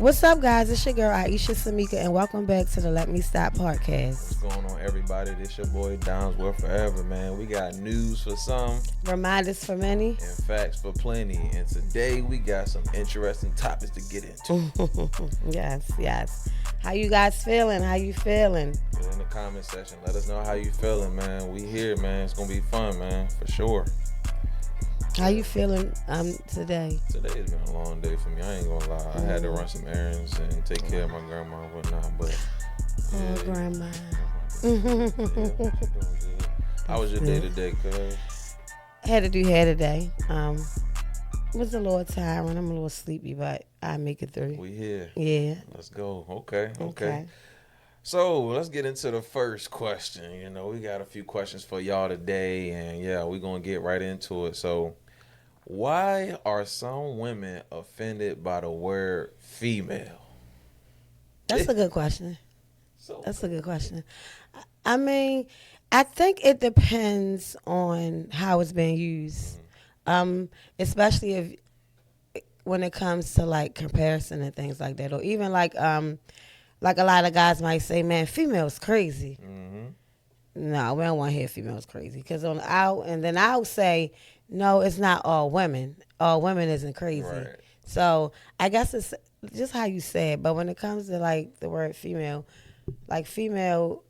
What's up, guys? It's your girl Aisha Samika, and welcome back to the Let Me Stop What's podcast. going on, everybody? This your boy Downs World Forever, man. We got news for some Reminders for many. and facts for plenty. And today we got some interesting topics to get into. Yes. How you guys feeling? How you feeling? Put in the comment section. Let us know how you feeling, man. We here, man. It's gonna be fun, man, for sure. How you feeling today? Today has been a long day for me. I ain't gonna lie. I had to run some errands and take care of my grandma and whatnot. But Oh, grandma. yeah, she's doing good. How was your day today, cuz? Had to do hair today. It was a little tiring. I'm a little sleepy, but I make it through. We here. Yeah. Let's go. Okay. So let's get into the first question. You know, we got a few questions for y'all today, and yeah, we're gonna get right into it. So, why are some women offended by the word female? That's a good question. So That's a good question. I mean, I think it depends on how it's being used, especially if when it comes to like comparison and things like that, or even like a lot of guys might say, "Man, females crazy." No, we don't want to hear females crazy because then I'll say, "No, it's not all women. All women isn't crazy." Right. So I guess it's just how you say it. But when it comes to like the word female, like female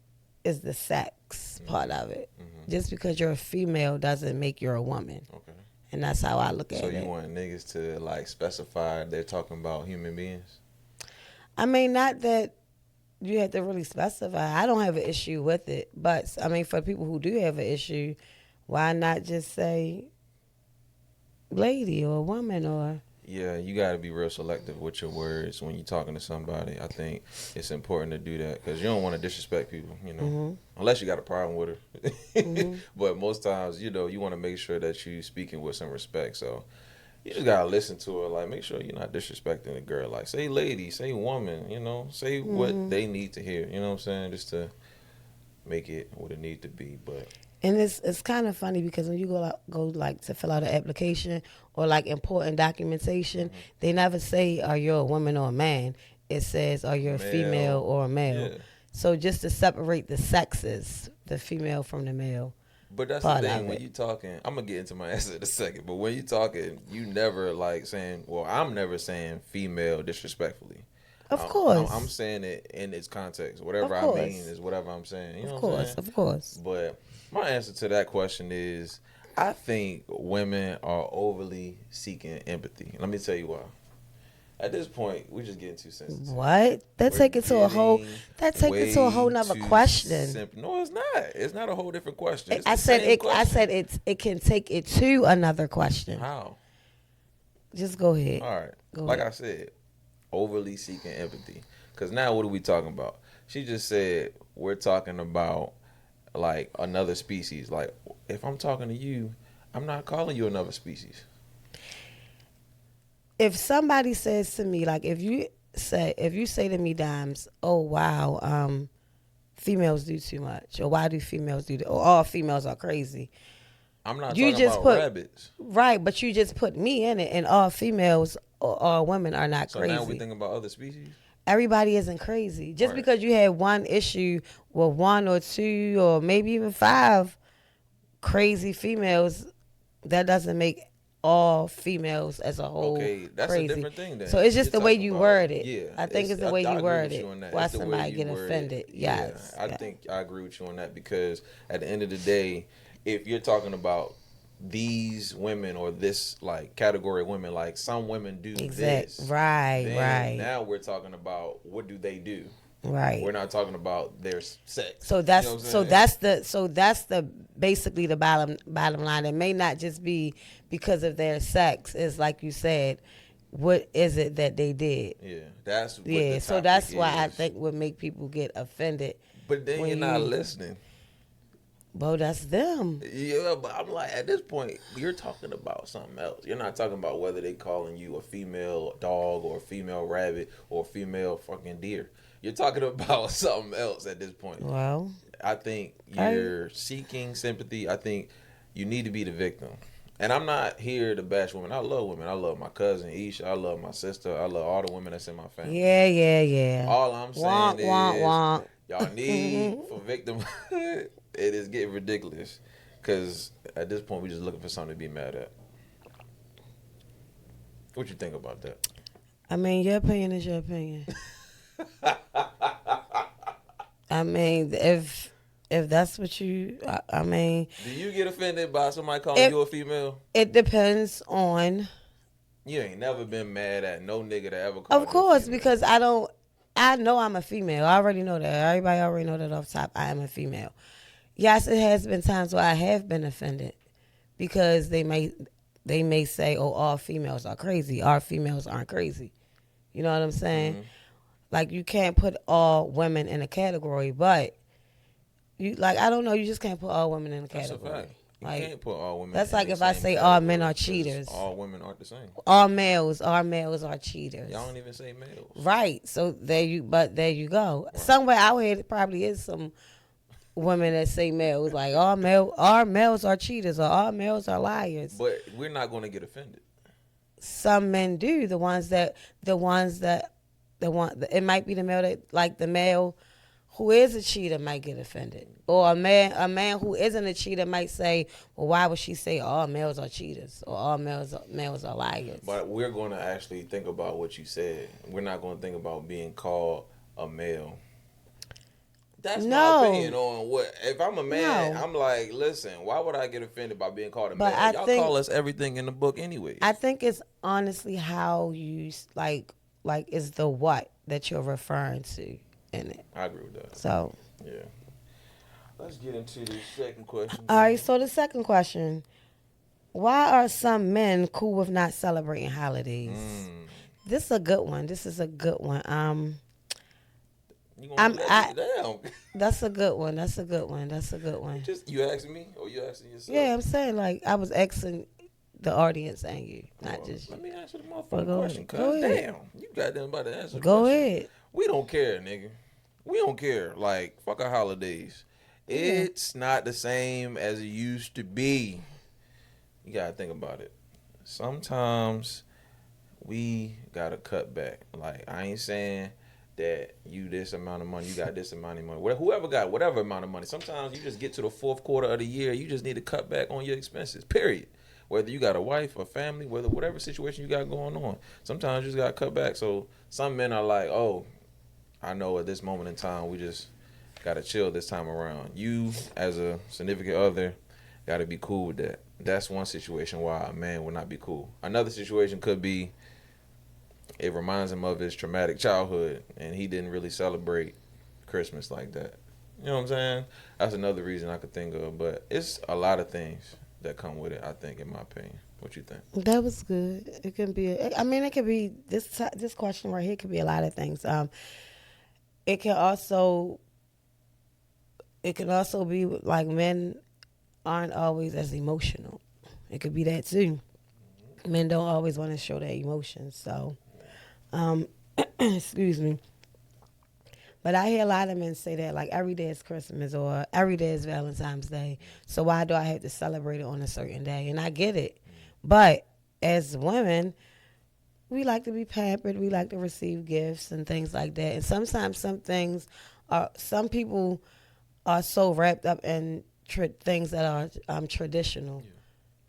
is the sex part of it. Just because you're a female doesn't make you're a woman. Okay. And that's how I look at So it. you want niggas to like specify they're talking about human beings? I mean, not that you have to really specify. I don't have an issue with it. But, I mean, for people who do have an issue, why not just say lady or woman or... Yeah, you got to be real selective with your words when you're talking to somebody. I think it's important to do that because you don't want to disrespect people, you know, unless you got a problem with her. But most times, you know, you want to make sure that you speaking with some respect. So you just got to listen to her. Like, make sure you're not disrespecting the girl. Like, say lady, say woman, you know, say what they need to hear. You know what I'm saying? Just to make it what it need to be. But And it's kind of funny because when you go like to fill out an application or like important documentation, they never say are you a woman or a man. It says are you a female or a male. Yeah. So just to separate the sexes, the female from the male. But that's part the of thing, when it. you talking, I'm going to get into my answer in a second, but when you talking, you never like saying, well, I'm never saying female disrespectfully. Of course. I'm saying it in its context. Whatever Of I course. mean is whatever I'm saying. You know Of what I'm course, saying? of course. But my answer to that question is I think women are overly seeking empathy. Let me tell you why. At this point, we're just getting too sensitive. What? That We're take it to a whole. getting That take it to a whole way nother too question. No, it's not. It's not a whole different question. It's I the said same it. question. I said it can take it to another question. How? Just go ahead. All right. Go Like ahead. I said, overly seeking empathy. Because now what are we talking about? She just said we're talking about like another species. Like if I'm talking to you, I'm not calling you another species. If somebody says to me, like if you say to me, Dimes, oh wow, females do too much, or why do females do that, or all females are crazy. I'm not You talking just about put- rabbits. Right, but you just put me in it, and all females or all women are not So crazy. now we thinking about other species? Everybody isn't crazy. Just Right. because you had one issue with one or two or maybe even 5 crazy females, that doesn't make all females as a whole Okay, that's crazy. a different thing then. So it's just You're the way talking you about- word it. Yeah. I think it's the way I you agree word with it. you on that. Why It's the way somebody you get word offended. it. Yes. Yeah, I think I agree with you on that because at the end of the day, if you're talking about these women or this like category of women, like some women do Exact. this. Right, then right. Now we're talking about what do they do? Right. We're not talking about their sex. So that's You know what I'm that's the basically the bottom line. It may not just be because of their sex. It's like you said, what is it that they did? Yeah, that's what Yeah, the so that's topic why I is. think would make people get offended. But then when you're not you- listening. Well, that's them. Yeah, but I'm like, at this point, you're talking about something else. You're not talking about whether they calling you a female dog or a female rabbit or a female fucking deer. You're talking about something else at this point. Well, I think you're seeking sympathy. I think you need to be the victim. And I'm not here to bash women. I love women. I love my cousin Isha. I love my sister. I love all the women that's in my family. Yeah, yeah, yeah. All I'm saying Wonk, wonk, is, wonk. y'all need for victimhood. It is getting ridiculous. Because at this point, we're just looking for something to be mad at. What you think about that? I mean, your opinion is your opinion. I mean, if that's what you, I mean, Do you get offended by somebody calling you a female? it depends on. You ain't never been mad at no nigga that ever called Of you a course, female. because I know I'm a female. I already know that. Everybody already know that off top. I am a female. Yes, it has been times where I have been offended because they may say, "Oh, all females are crazy." All females aren't crazy. You know what I'm saying? Mm-hmm. Like you can't put all women in a category, but you like I don't know. You just can't put all women in a That's category. a fact. You Like can't put all women. that's in like the if I same say all men category, are 'cause cheaters. All women aren't the same. All males are cheaters. Y'all don't even say males. Right. So there you go. Right. Somewhere out here there probably is some women that say males like all males are cheaters or all males are liars. But we're not going to get offended. Some men do. The ones that it might be the male that like the male who is a cheater might get offended. Or a man who isn't a cheater might say, well, why would she say all males are cheaters or all males are liars? But we're going to actually think about what you said. We're not going to think about being called a male. That's No. my opinion on what. If I'm a man, No. I'm like, listen, why would I get offended by being called a But male? I Y'all think- call us everything in the book anyway. I think it's honestly how you like is the what that you're referring to in it. I agree with that. So, Yeah. Let's get into the second question. all right. So the second question: why are some men cool with not celebrating holidays? This is a good one. You I'm- gonna I- damn. That's a good one. Just you asking me or you asking yourself? Yeah, I'm saying like I was asking the audience and you, not Well, just let you. me answer the Well, motherfucking go question, ahead. Go cuz. ahead. Damn, you got them about to answer the Go question. ahead. We don't care, nigga. We don't care. Like, fuck our holidays. It's not the same as it used to be. You gotta think about it. Sometimes we gotta cut back. Like, I ain't saying that you this amount of money, you got this amount of money. Whoever got whatever amount of money. Sometimes you just get to the fourth quarter of the year, you just need to cut back on your expenses. Period. Whether you got a wife, a family, whatever situation you got going on. Sometimes you just gotta cut back. So some men are like, oh, I know at this moment in time we just gotta chill this time around. You as a significant other gotta be cool with that. That's one situation why a man would not be cool. Another situation could be it reminds him of his traumatic childhood and he didn't really celebrate Christmas like that. You know what I'm saying? That's another reason I could think of. But it's a lot of things that come with it, I think, in my opinion. What you think? That was good. It can be. It could be this question right here could be a lot of things. It can also be like men aren't always as emotional. It could be that too. Men don't always want to show their emotions. So, excuse me. But I hear a lot of men say that like every day is Christmas or every day is Valentine's Day. So why do I have to celebrate it on a certain day? And I get it. But as women, we like to be pampered. We like to receive gifts and things like that. And sometimes some people are so wrapped up in things that are traditional. Yeah.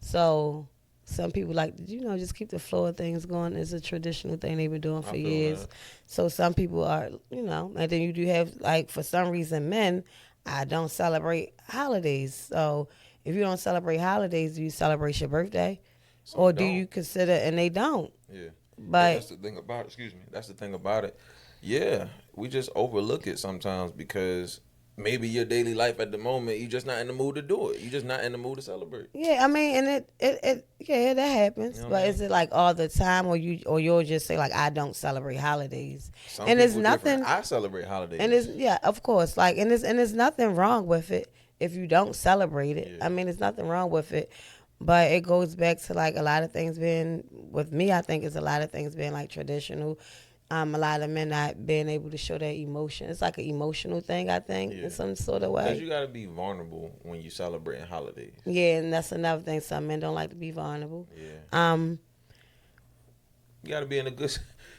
So some people like, just keep the flow of things going. It's a traditional thing they've been doing for feel years. that. So some people are, and then you do have, like, for some reason, men, I don't celebrate holidays. So if you don't celebrate holidays, do you celebrate your birthday? Some Or do don't. you consider, and they don't. Yeah. But that's the thing about it. Excuse me. That's the thing about it. Yeah, we just overlook it sometimes because maybe your daily life at the moment, you're just not in the mood to do it. You're just not in the mood to celebrate. yeah, I mean, and that happens. You know what But I mean? is it like all the time, or you'll just say like I don't celebrate holidays? Some And there's people different. nothing. I celebrate holidays. And of course, like, and there's nothing wrong with it if you don't celebrate it. Yeah. I mean, there's nothing wrong with it, but it goes back to like a lot of things being with me. I think it's a lot of things being like traditional. A lot of men not being able to show their emotion. It's like an emotional thing, I think, Yeah. in some sort of Because way. you got to be vulnerable when you celebrating holidays. Yeah, and that's another thing. Some men don't like to be vulnerable. Yeah. You got to be in a good.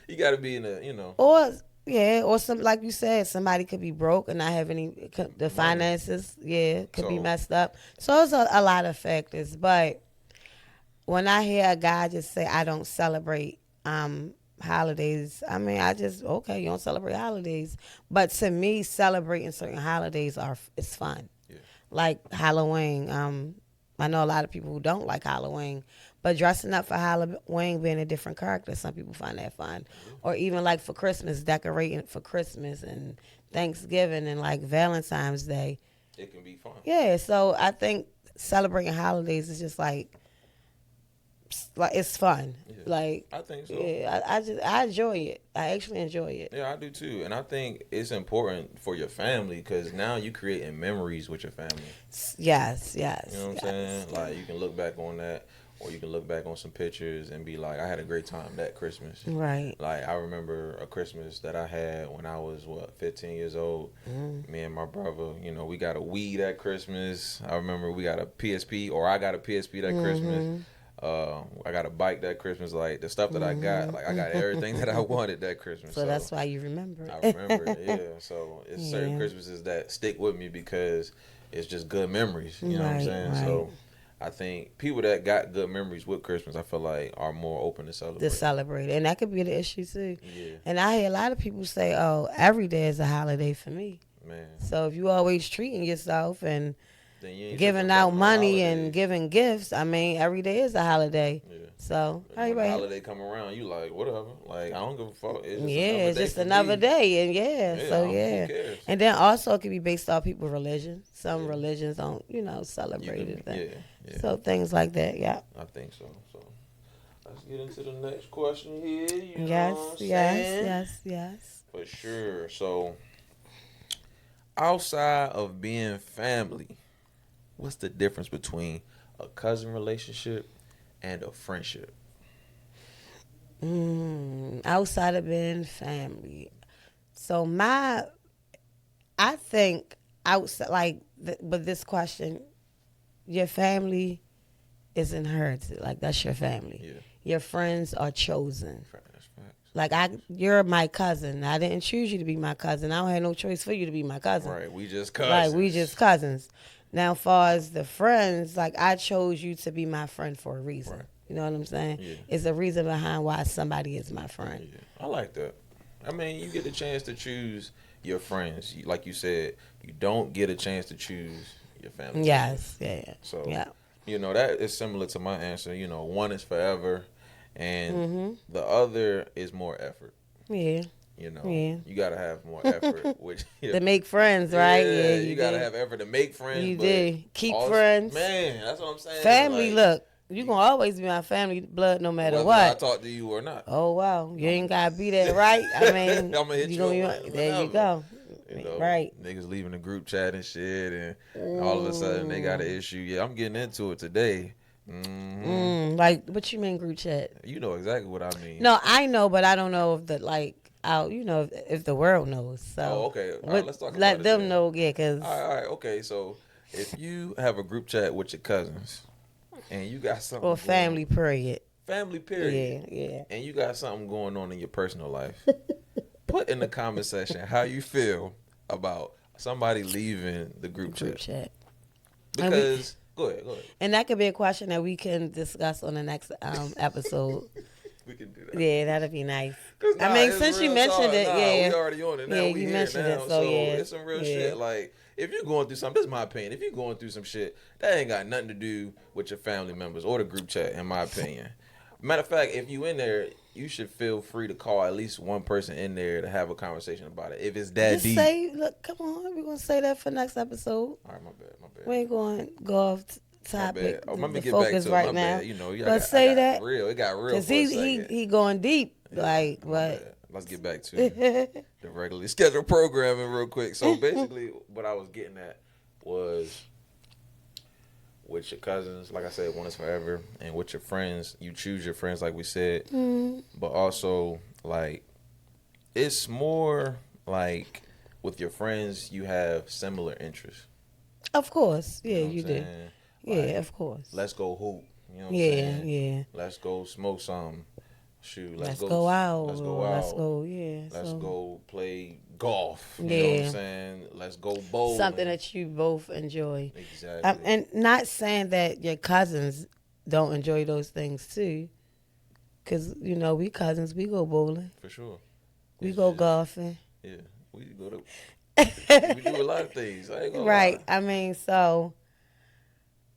You got to be in a, you know. Or yeah, or some like you said, somebody could be broke and not have any the finances. Yeah, could be So- messed up. So it's a lot of factors. But when I hear a guy just say, "I don't celebrate holidays," I mean, I just okay, you don't celebrate holidays. But to me, celebrating certain holidays is fun. Yeah. Like Halloween. I know a lot of people who don't like Halloween, but dressing up for Halloween, being a different character, some people find that fun. Or even like for Christmas, decorating for Christmas and Thanksgiving and like Valentine's Day. It can be fun. Yeah, so I think celebrating holidays is just like it's fun. Yeah. Like I think so. yeah, I enjoy it. I actually enjoy it. Yeah, I do too. And I think it's important for your family because now you creating memories with your family. Yes. You know what I'm yes. saying? Like you can look back on that, or you can look back on some pictures and be like, I had a great time that Christmas. Right. Like I remember a Christmas that I had when I was 15 years old. Me and my brother, you know, we got a Wii that Christmas. I remember we got a PSP, or I got a PSP that Christmas. I got a bike that Christmas. Like the stuff that I got, like I got everything that I wanted that Christmas. So that's why you remember it. I remember it. Yeah. So it's certain Yeah. Christmases that stick with me because it's just good memories. You know what I'm Right, saying? right. So I think people that got good memories with Christmas, I feel like are more open to celebrate. To celebrate, and that could be the issue too. Yeah, And I hear a lot of people say, "Oh, every day is a holiday for me." man. So if you always treating yourself and Then you ain't giving tripping out about no money and holidays. giving gifts, I mean, every day is a holiday. Yeah. So When the everybody, holiday come around, you like whatever. Like I don't give a fuck. It's just yeah, another it's day just for another me. day, and so Who cares? and then also it could be based off people's religion. Some religions don't, celebrate You it. can- yeah. So things like that, yeah. I think so. So let's get into the next question here. You know Yes, what I'm yes, saying? yes. For sure. So, outside of being family, what's the difference between a cousin relationship and a friendship? Outside of being family, so I think outside but this question, your family is inherited, like that's your family. Yeah, Your friends are chosen. that's facts. Like you're my cousin. I didn't choose you to be my cousin. I don't have no choice for you to be my cousin. Right, we just cousins. Like we just cousins. Now, as far as the friends, like I chose you to be my friend for a reason. Right. You know what I'm saying? Yeah. It's a reason behind why somebody is my friend. Yeah, I like that. I mean, you get the chance to choose your friends. Like you said, you don't get a chance to choose your family. Yes. Yeah. So, Yeah. you know, that is similar to my answer. You know, one is forever, and the other is more effort. Yeah. You know, Yeah. you gotta have more effort. Which To make friends, right? Yeah. you gotta do. have effort to make friends. You but do. Keep also- friends. Man, that's what I'm saying. Family, Like, look, you gonna always be my family blood no matter whether what. I talk to you or not. Oh wow, you ain't gotta be that, right? I mean, I'ma hit you gonna up be, there. You whenever. go. You know, Right. niggas leaving the group chat and shit, and all of a sudden they got an issue. Yeah, I'm getting into it today. Like, what you mean group chat? You know exactly what I mean. No, I know, but I don't know if if the world knows. So, Oh, okay. All right, let's talk about let it them then. know, yeah, because All right, okay. So if you have a group chat with your cousins, and you got something, or family, period. family period, Yeah. and you got something going on in your personal life, put in the comment section how you feel about somebody leaving the group Group chat. chat. Because go ahead. And that could be a question that we can discuss on the next episode. We can do that. Yeah, that'd be nice. 'Cause, I mean, it's since you real mentioned talk. it, Nah, yeah. we already on it now. Yeah, we you here mentioned now. it, so, yeah. It's some real Yeah. shit. Like, if you're going through something, this is my opinion. If you're going through some shit, that ain't got nothing to do with your family members or the group chat, in my opinion. Matter of fact, if you in there, you should feel free to call at least one person in there to have a conversation about it. If it's that Just deep. say, look, come on, we're gonna say that for next episode. All right, my bad. We ain't going to go off My topic. bad. Oh, let me the get back focus to right it. My now. bad. You know, But say I got that. real. It got real Cause for a he second. he going deep, like, My but bad. Let's get back to the regularly scheduled programming real quick. So basically, what I was getting at was with your cousins, like I said, one is forever, and with your friends, you choose your friends, like we said, but also like It's more like with your friends, you have similar interests. Of course. You Yeah, know what I'm you do. saying? Yeah, Like, of course. let's go hoop. You know what I'm Yeah, saying? yeah. Let's go smoke some. Shoot, let's Let's go. go out Let's go or let's out. go, yeah. Let's So, go play golf. You know what I'm yeah. saying? Let's go bowling. Something that you both enjoy. Exactly. And not saying that your cousins don't enjoy those things too. Because, you know, we cousins, we go bowling, For sure. we It's go just- golfing. Yeah. We go to. We do a lot of things. I ain't gonna Right. lie. I mean, so,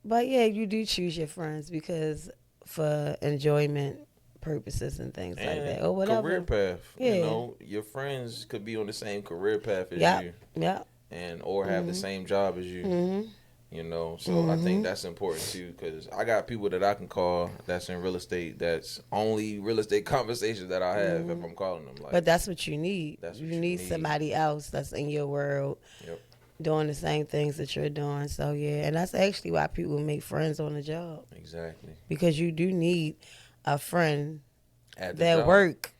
but yeah, you do choose your friends because for enjoyment purposes and things like that or whatever. Career path. Yeah. You know, your friends could be on the same career path as Yep. you, Yep. and or have the same job as you. hmm You know, so I think that's important too, because I got people that I can call that's in real estate. That's only real estate conversations that I have if I'm calling them. Like, But that's what you need. That's You what you need need. somebody else that's in your world Yep. doing the same things that you're doing. So yeah, and that's actually why people make friends on the job Exactly. because you do need a friend At the that job. work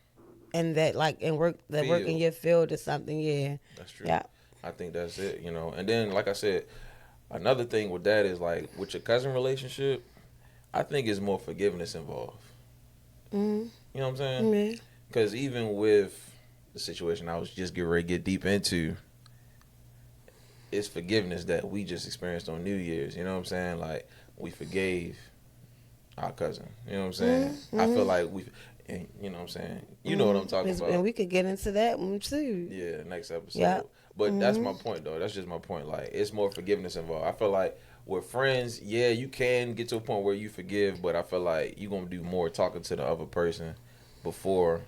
and that like and work that work in Field. your field or something. Yeah, That's true. yeah. I think that's it. You know, and then like I said, another thing with that is like with your cousin relationship, I think it's more forgiveness involved. Mm-hmm. You know what I'm saying? Yeah. Because even with the situation I was just getting ready to get deep into, it's forgiveness that we just experienced on New Year's. You know what I'm saying? Like we forgave our cousin. You know what I'm saying? Mm-hmm. I feel like and you know what I'm saying? You know what I'm talking about. And we could get into that one too. Yeah, next episode. Yeah. But that's my point, though. That's just my point. Like, it's more forgiveness involved. I feel like with friends, yeah, you can get to a point where you forgive, but I feel like you're going to do more talking to the other person before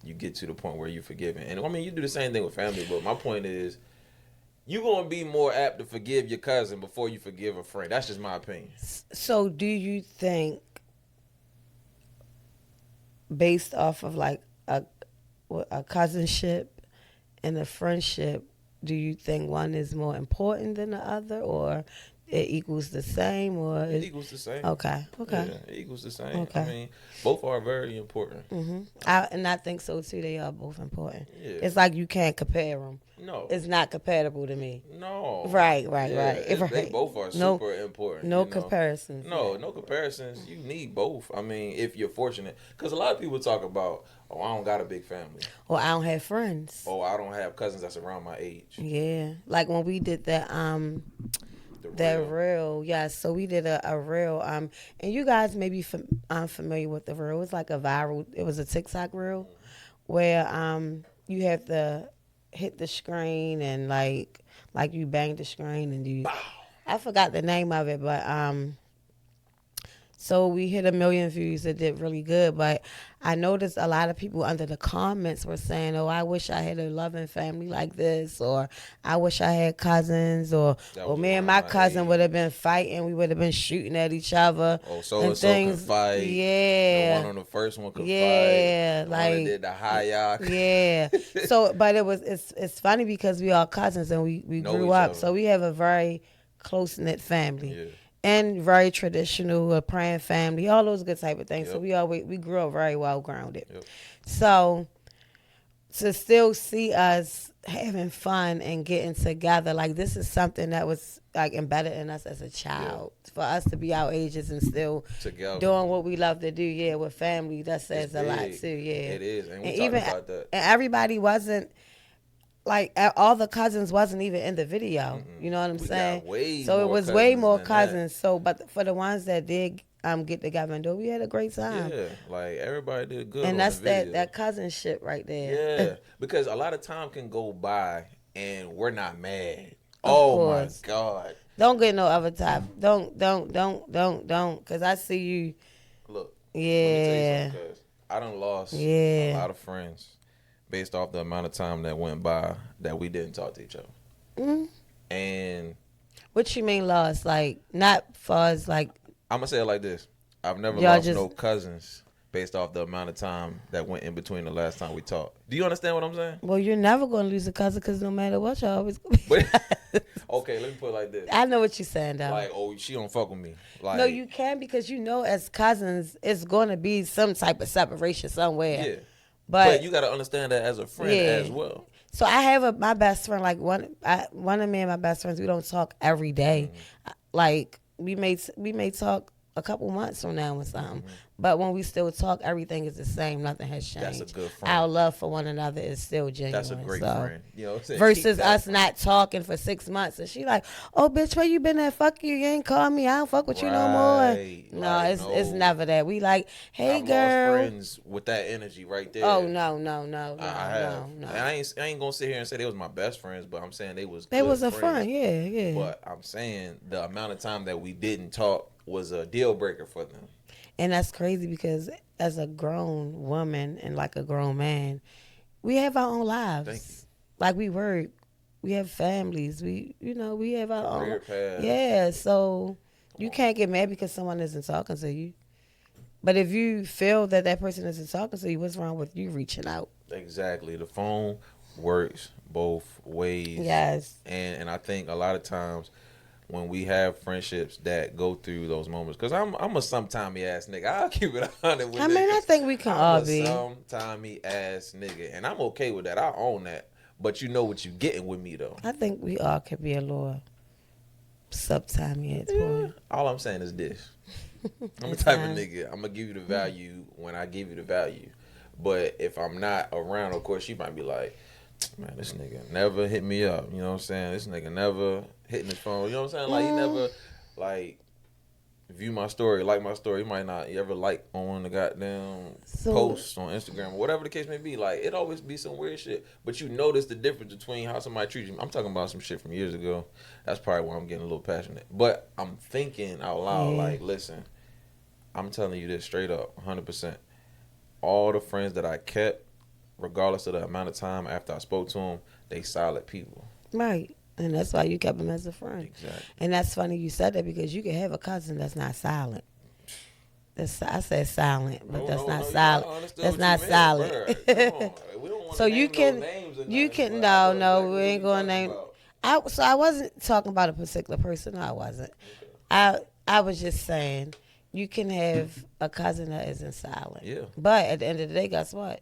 you get to the point where you're forgiving. And, I mean, you do the same thing with family, but my point is you're going to be more apt to forgive your cousin before you forgive a friend. That's just my opinion. So do you think, based off of like a cousinship and a friendship, do you think one is more important than the other, or it equals the same, or It equals the same. okay? Yeah, it equals the same. Okay. I mean, both are very important. I think so too. They are both important. Yeah. It's like you can't compare them. No. It's not compatible to me. No. Right. They Right. both are No- super important. No you know? comparisons. No comparisons. You need both. I mean, if you're fortunate. Because a lot of people talk about, oh, I don't got a big family. Or I don't have friends. Oh, I don't have cousins that's around my age. Yeah. Like when we did that The that real. reel, yes. So we did a reel, and you guys may be familiar with the reel. It was like a viral. It was a TikTok reel where you have to hit the screen and like you bang the screen and you. I forgot the name of it, but so we hit 1 million views. It did really good, but I noticed a lot of people under the comments were saying, "Oh, I wish I had a loving family like this," or "I wish I had cousins," or That "Or was me and around my my cousin age. would have been fighting. We would have been shooting at each other." Oh, so and so can fight. Yeah. The one on the first one could Yeah, fight. The one that like- did the hayak. Yeah. So, but it's funny because we are cousins and we Know grew each up, other. so we have a very close knit family. Yeah. And very traditional, a praying family, all those good type of things. So Yep. we grew up very well grounded. Yep. So to still see us having fun and getting together, like this is something that was like embedded in us as a child. For us to be our ages and still Together. doing what we love to do, yeah, with family, that says It's a lot big. too, yeah. It is. And we And talked even about that. and everybody wasn't like all the cousins wasn't even in the video. You know what I'm We got saying? way So it more was way cousins more than that. cousins. So, but for the ones that did get together and do, it, we had a great time. Yeah. Like, everybody did good on And that's the video. that cousinship right there. Yeah, because a lot of time can go by and we're not mad. Oh course. my God! Don't get no other type. Don't. Cause I see you. Look, Yeah. let me tell you something, cuz I done lost Yeah. a lot of friends based off the amount of time that went by that we didn't talk to each other. Mhm. And What you mean lost? Like not far as like. I'm gonna say it like this: I've never Y'all lost just- no cousins based off the amount of time that went in between the last time we talked. Do you understand what I'm saying? Well, you're never gonna lose a cousin because no matter what, you're always gonna be. But okay, let me put it like this: I know what you're saying, though. like, oh, she don't fuck with me. Like, No, you can because you know as cousins, it's going to be some type of separation somewhere. yeah. But you got to understand that as a friend as well. So I have my best friend, like one of me and my best friends. We don't talk every day. Like we may talk a couple months from now or something. But when we still talk, everything is the same. Nothing has changed. That's a good friend. Our love for one another is still genuine. That's a great friend. You know what I'm saying? Versus us not talking for 6 months. And she like, oh, bitch, where you been at? Fuck you. You ain't call me. I don't fuck with you no more. No, it's never that. We like, hey, I've girl. lost friends with that energy right there. Oh, no. I have. No. And I ain't going to sit here and say they was my best friends, but I'm saying they was a friends. friend. Yeah. But I'm saying the amount of time that we didn't talk was a deal breaker for them. And that's crazy because as a grown woman and like a grown man, we have our own lives. Thank you. Like we work, we have families. We have our Career own. paths. Yeah, so you can't get mad because someone isn't talking to you. But if you feel that person isn't talking to you, what's wrong with you reaching out? Exactly. The phone works both ways. Yes. And I think a lot of times when we have friendships that go through those moments, because I'm a sometimey ass nigga. I'll keep it 100 with I mean, I think we can all be. I'm a sometimey ass nigga, and I'm okay with that. I own that. But you know what you're getting with me, though. I think we all could be a little sometimey at point. All I'm saying is this. I'm the type of nigga, I'm going to give you the value when I give you the value. But if I'm not around, of course, you might be like, man, this nigga never hit me up. You know what I'm saying? This nigga never hitting his phone. You know what I'm saying? Like, he never, like, view my story, like my story. He might not ever like on the goddamn post on Instagram or whatever the case may be. Like, it always be some weird shit. But you notice the difference between how somebody treats you. I'm talking about some shit from years ago. That's probably why I'm getting a little passionate. But I'm thinking out loud, like, listen, I'm telling you this straight up, 100%. All the friends that I kept, regardless of the amount of time after I spoke to them, they solid people. Right. And that's why you kept him as a friend. Exactly. And that's funny you said that because you can have a cousin that's not silent. I said silent, but that's not silent. That's not silent. So you can, no, we ain't going to name. So I wasn't talking about a particular person. No, I wasn't. I was just saying you can have a cousin that isn't silent. Yeah. But at the end of the day, guess what?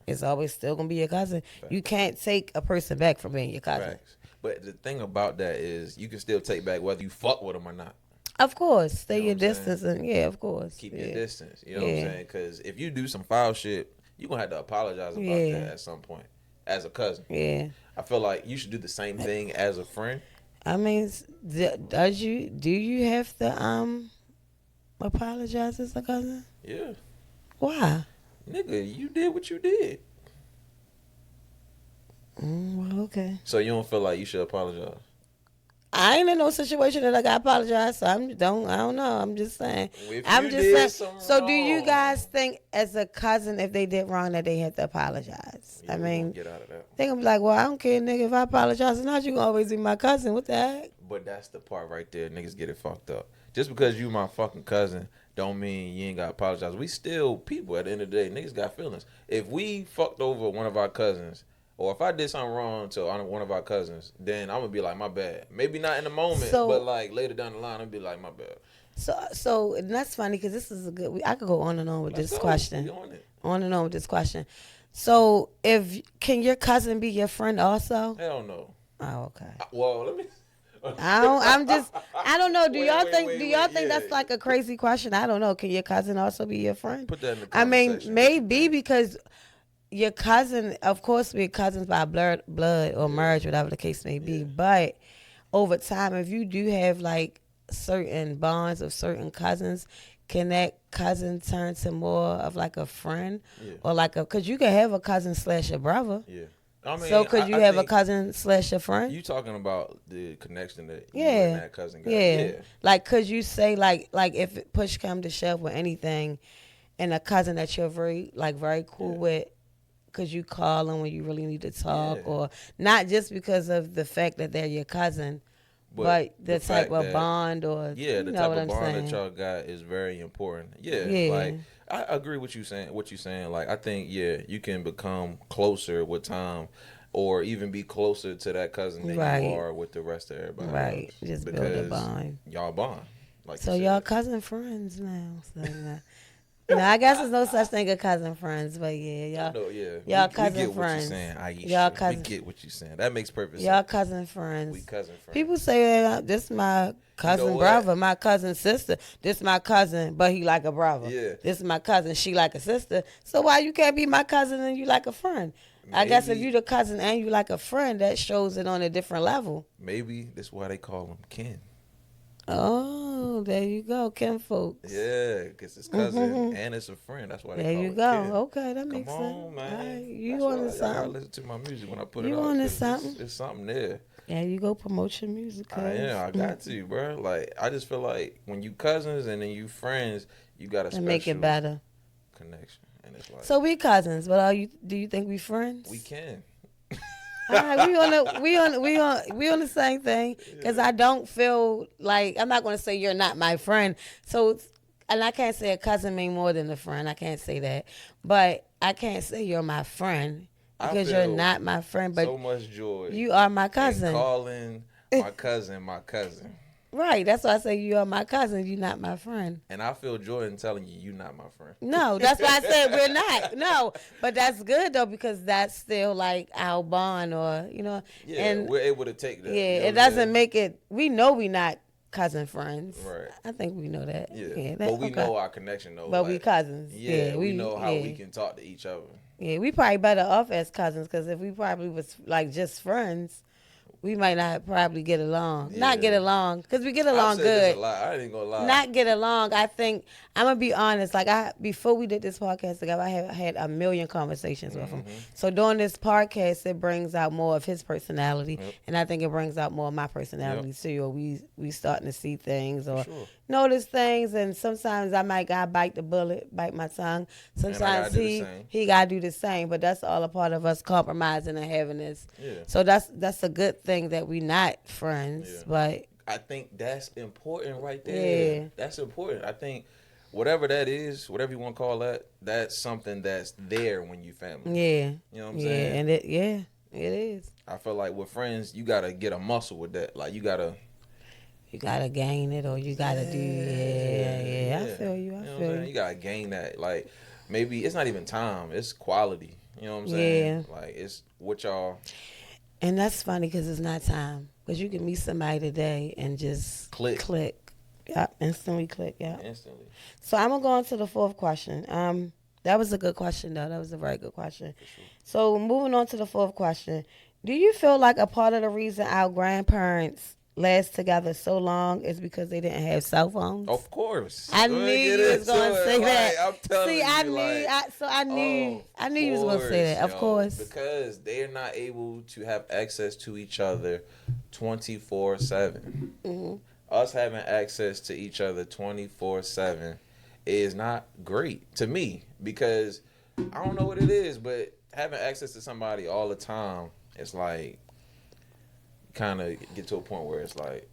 It's always still going to be your cousin. Facts. You can't take a person back from being your cousin. Facts. But the thing about that is you can still take back whether you fuck with them or not. Of course. Stay your distance. And of course. Keep your distance. You know what I'm saying? Because if you do some foul shit, you're going to have to apologize about that at some point as a cousin. Yeah. I feel like you should do the same thing as a friend. I mean, do you have to apologize as a cousin? Yeah. Why? Nigga, you did what you did. Well, okay. So you don't feel like you should apologize? I ain't in no situation that I got to apologize. So I don't know. I'm just saying. I'm just saying. So do you guys think as a cousin, if they did wrong, that they had to apologize? Yeah, I mean, get out of that. They gonna be like, well, I don't care, nigga. If I apologize or not, you gonna always be my cousin. What the heck? But that's the part right there. Niggas get it fucked up. Just because you my fucking cousin don't mean you ain't got to apologize. We still people at the end of the day. Niggas got feelings. If we fucked over one of our cousins, or if I did something wrong to one of our cousins, then I'm going to be like, my bad. Maybe not in the moment, but like later down the line, I'm going to be like, my bad. So and that's funny because this is a good, I could go on and on with this question. On and on with this question. So can your cousin be your friend also? Hell no. Oh, okay. Well, let me... I don't know. Do y'all think that's like a crazy question? I don't know. Can your cousin also be your friend? Put that in the conversation. I mean, maybe because your cousin, of course, we're cousins by blood or marriage, whatever the case may be. But over time, if you do have like certain bonds of certain cousins, can that cousin turn to more of like a friend or like because you can have a cousin / a brother. Yeah. I mean, so could you have a cousin / a friend? You talking about the connection that you and that cousin got? Yeah. Like, could you say like if push come to shove with anything, and a cousin that you're very cool with, could you call them when you really need to talk, or not just because of the fact that they're your cousin, but the type of bond or the type of bond that y'all got is very important. Yeah. Like I agree with you saying what you're saying. Like I think you can become closer with time, or even be closer to that cousin than you are with the rest of everybody. Right, just build a bond. Y'all bond. Like so y'all cousin friends now. So No, I guess there's no such thing as cousin friends, but yeah, I know, yeah. y'all We cousin get what you're friends. saying, Aisha. Y'all We cousin, get what you're saying. That makes perfect y'all sense. cousin friends. We cousin friends. People say that this my You know cousin what? brother, my cousin sister. This my cousin, but he like a brother. Yeah. This is my cousin, she like a sister. So why you can't be my cousin and you like a friend? I guess if Maybe- you the cousin and you like a friend, that shows it on a different level. Maybe that's why they call them kin. Oh, there you go, Kim folks. Yeah, because it's cousin and it's a friend. That's why they There call you it go. kin. Okay, that Come makes sense. on, man. All right, you That's on why to y'all gotta something? listen to my music when I put You it out. on to 'cause something? It's something there. There you go, promote your music. I am. I got to, bro. Like, I just feel like when you cousins and then you friends, you got a to special make it better. connection. And it's like, So we cousins, but do you think we friends? we can. All right, we on the same thing. Because I don't feel like I'm not going to say you're not my friend. So, and I can't say a cousin mean more than a friend. I can't say that, but I can't say you're my friend I because you're feel not my friend. But so much joy. you are my in cousin, calling my cousin my cousin. right? That's why I say you are my cousin. You're not my friend. And I feel joy in telling you not my friend. No, that's why I said we're not. No, but that's good though because that's still like our bond, or Yeah, and we're able to take that. yeah, You know it what I'm doesn't saying? make it. We know we not cousin friends. Right. I think we know that. Yeah, that- but we okay. know our connection though. But like, we cousins. Yeah, we know how yeah. we can talk to each other. Yeah, we probably better off as cousins because if we probably was like just friends, we might not probably get along. Not get Yeah. along because we get I've along said this good. a lot. I ain't gonna lie. Not get along. I think I'm gonna be honest. Like before we did this podcast together, I had a million conversations with him. So doing this podcast, it brings out more of his personality, and I think it brings out more of my personality too. Or we starting to see things or sure. notice things, and sometimes I might gotta bite the bullet, bite my tongue. Sometimes gotta do the same. he gotta do the same. But that's all a part of us compromising and having this. Yeah. So that's a good thing that we not friends, Yeah. but. I think that's important right there. Yeah. That's important. I think whatever that is, whatever you want to call that, that's something that's there when you family. Yeah. You know what I'm Yeah, saying? and it is. I feel like with friends, you gotta get a muscle with that. Like you gotta gain it or you gotta do yeah. I feel you. know what I'm feel saying? you. You gotta gain that. Like maybe it's not even time, it's quality. You know what I'm saying? Yeah. Like it's what y'all And that's funny because it's not time. Because you can meet somebody today and just Click. Yeah, instantly click. Yeah. instantly. So I'm gonna go on to the fourth question. That was a good question though. That was a very good question. Sure. So moving on to the fourth question, do you feel like a part of the reason our grandparents last together so long is because they didn't have cell phones? Of course. I Go knew ahead, you get was gonna into it. say Like, that. I'm telling See, you, I knew. like, I knew you was gonna say that. Of yo, course. because they're not able to have access to each other 24/7. Mm-hmm. Us having access to each other 24/7 is not great to me because I don't know what it is, but having access to somebody all the time, it's like kind of get to a point where it's like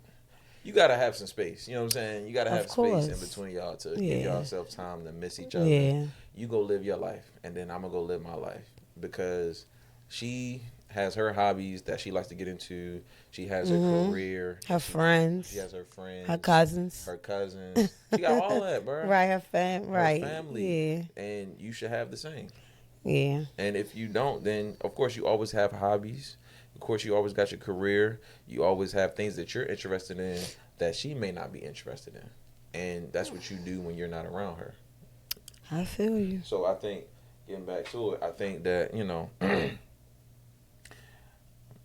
you gotta have some space. You know what I'm saying? You gotta Of have space in course. between y'all to give Yeah. yourself time to miss each other. Yeah. You go live your life, and then I'm gonna go live my life because she has her hobbies that she likes to get into. She has her career. Her friends, She has her friends. her cousins, Her cousins. She got all that, bro. right? Her right? Family. Yeah, And you should have the same. yeah. And if you don't, then of course you always have hobbies. Of course you always got your career. You always have things that you're interested in that she may not be interested in. And that's what you do when you're not around her. I feel you. So I think, getting back to it, I think that,